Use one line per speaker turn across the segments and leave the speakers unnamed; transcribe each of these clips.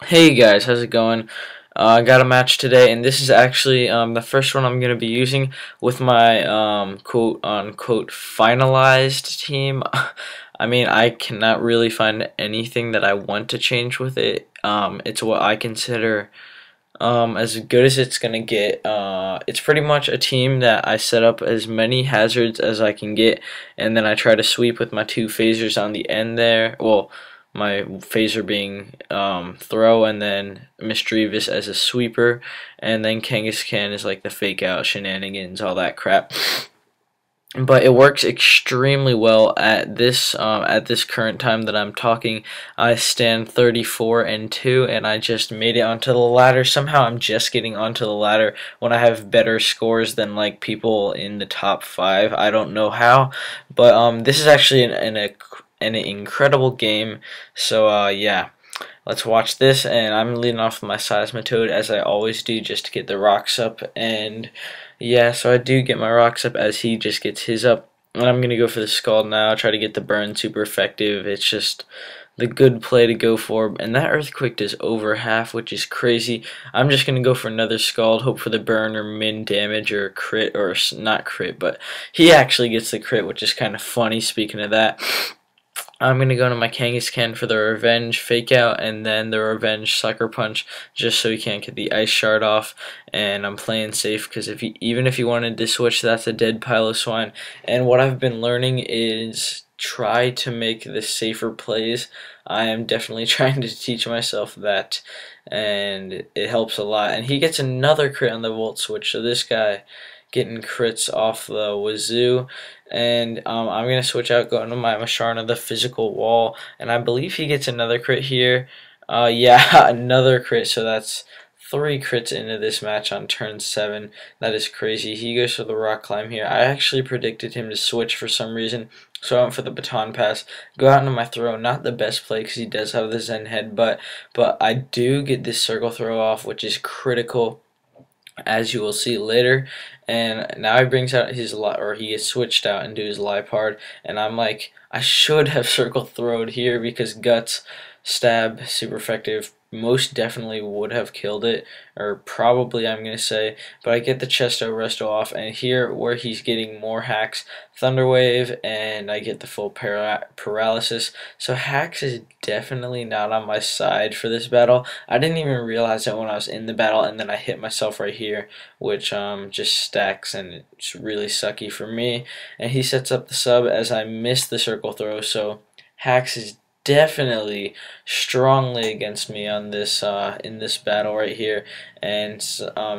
Hey guys, how's it going? I got a match today, and this is actually the first one I'm going to be using with my quote unquote finalized team. I mean, I cannot really find anything that I want to change with it. It's what I consider as good as it's going to get. It's pretty much a team that I set up as many hazards as I can get, and then I try to sweep with my two phasers on the end there. Well, my phaser being throw, and then Mischievous as a sweeper, and then Kangaskhan is like the fake out shenanigans, all that crap. But it works extremely well at this current time that I'm talking. I stand 34-2, and I just made it onto the ladder. Somehow I'm just getting onto the ladder when I have better scores than like people in the top 5. I don't know how, but this is actually an incredible game. So yeah. Let's watch this, and I'm leading off with my Seismitoad as I always do, just to get the rocks up. And yeah, so I do get my rocks up as he just gets his up. And I'm gonna go for the Scald now, try to get the burn super effective. It's just the good play to go for. And that Earthquake does over half, which is crazy. I'm just gonna go for another Scald, hope for the burn or min damage or crit, or not crit, but he actually gets the crit, which is kind of funny. Speaking of that, I'm going to go to my Kangaskhan for the Revenge Fake Out, and then the Revenge Sucker Punch, just so he can't get the Ice Shard off. And I'm playing safe because even if he wanted to switch, that's a dead pile of swine. And what I've been learning is try to make the safer plays. I am definitely trying to teach myself that, and it helps a lot. And he gets another crit on the Volt Switch, so this guy getting crits off the wazoo. And I'm going to switch out, going to my Masharna, the physical wall, and I believe he gets another crit here. Yeah, another crit, so that's 3 crits into this match on turn 7. That is crazy. He goes for the rock climb here. I actually predicted him to switch for some reason, so I went for the baton pass. Go out into my throw. Not the best play because he does have the Zen head, but I do get this circle throw off, which is critical, as you will see later. And now he brings out his or he gets switched out into his Lipard, and I'm like, I should have circle throwed here because guts stab super effective, most definitely would have killed it, or probably I'm gonna say, but I get the Chesto Resto off, and here where he's getting more hacks, Thunder Wave, and I get the full paralysis. So hacks is definitely not on my side for this battle. I didn't even realize it when I was in the battle, and then I hit myself right here, which just stacks, and it's really sucky for me. And he sets up the sub as I miss the circle throw, so hacks is definitely strongly against me on this in this battle right here. And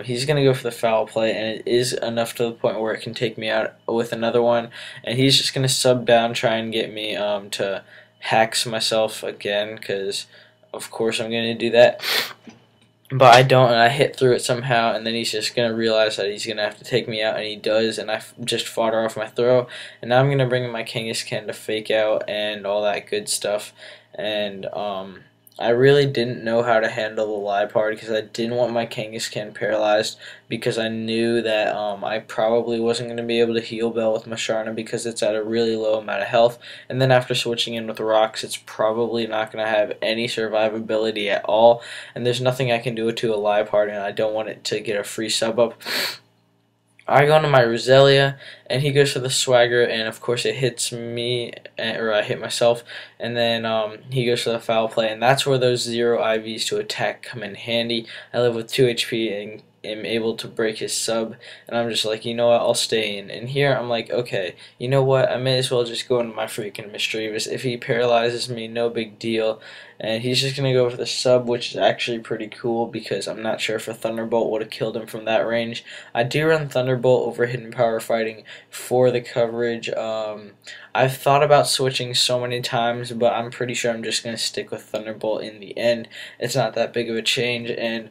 he's gonna go for the foul play, and it is enough to the point where it can take me out with another one, and he's just gonna sub down, try and get me to hacks myself again, because of course I'm gonna do that. But I don't, and I hit through it somehow, and then he's just going to realize that he's going to have to take me out, and he does, and I just fought her off my throw. And now I'm going to bring in my Kangaskhan to fake out and all that good stuff. And I really didn't know how to handle the Lipard because I didn't want my Kangaskhan paralyzed, because I knew that I probably wasn't going to be able to heal Bell with Masharna because it's at a really low amount of health. And then after switching in with rocks, it's probably not going to have any survivability at all. And there's nothing I can do to a Lipard, and I don't want it to get a free sub up. I go into my Roselia, and he goes for the Swagger, and of course it hits me, or I hit myself, and then he goes for the foul play, and that's where those 0 IVs to attack come in handy. I live with 2 HP and am able to break his sub, and I'm just like, you know what, I'll stay in. And here I'm like, okay, you know what, I may as well just go into my freaking Mischievous. If he paralyzes me, no big deal. And he's just going to go for the sub, which is actually pretty cool because I'm not sure if a Thunderbolt would have killed him from that range. I do run Thunderbolt over Hidden Power Fighting for the coverage. I've thought about switching so many times, but I'm pretty sure I'm just going to stick with Thunderbolt in the end. It's not that big of a change, and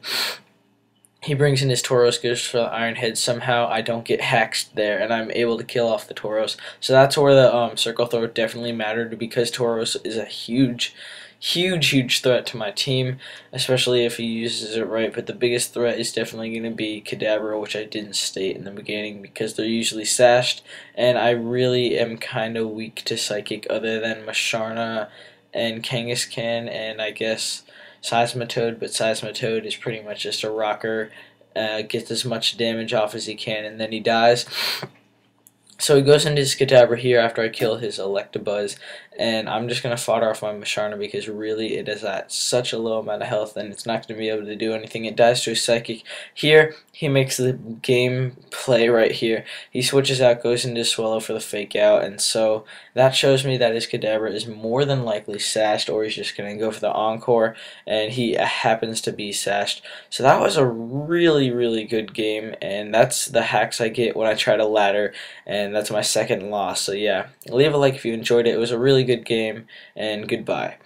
he brings in his Tauros, goes for the Iron Head. Somehow I don't get hacked there, and I'm able to kill off the Tauros. So that's where the circle throw definitely mattered, because Tauros is a huge threat to my team, especially if he uses it right. But the biggest threat is definitely going to be Kadabra, which I didn't state in the beginning because they're usually sashed, and I really am kind of weak to Psychic other than Masharna and Kangaskhan, and I guess Seismitoad, but Seismitoad is pretty much just a rocker, gets as much damage off as he can, and then he dies. So he goes into his Kadabra here after I kill his Electabuzz, and I'm just going to fodder off my Musharna because really it is at such a low amount of health and it's not going to be able to do anything. It dies to his Psychic. Here, he makes the game play right here. He switches out, goes into Swallow for the fake out, and so that shows me that his Kadabra is more than likely sashed, or he's just going to go for the Encore, and he happens to be sashed. So that was a really, really good game, and that's the hacks I get when I try to ladder, and that's my second loss. So yeah, leave a like if you enjoyed it. It was a really good game, and goodbye.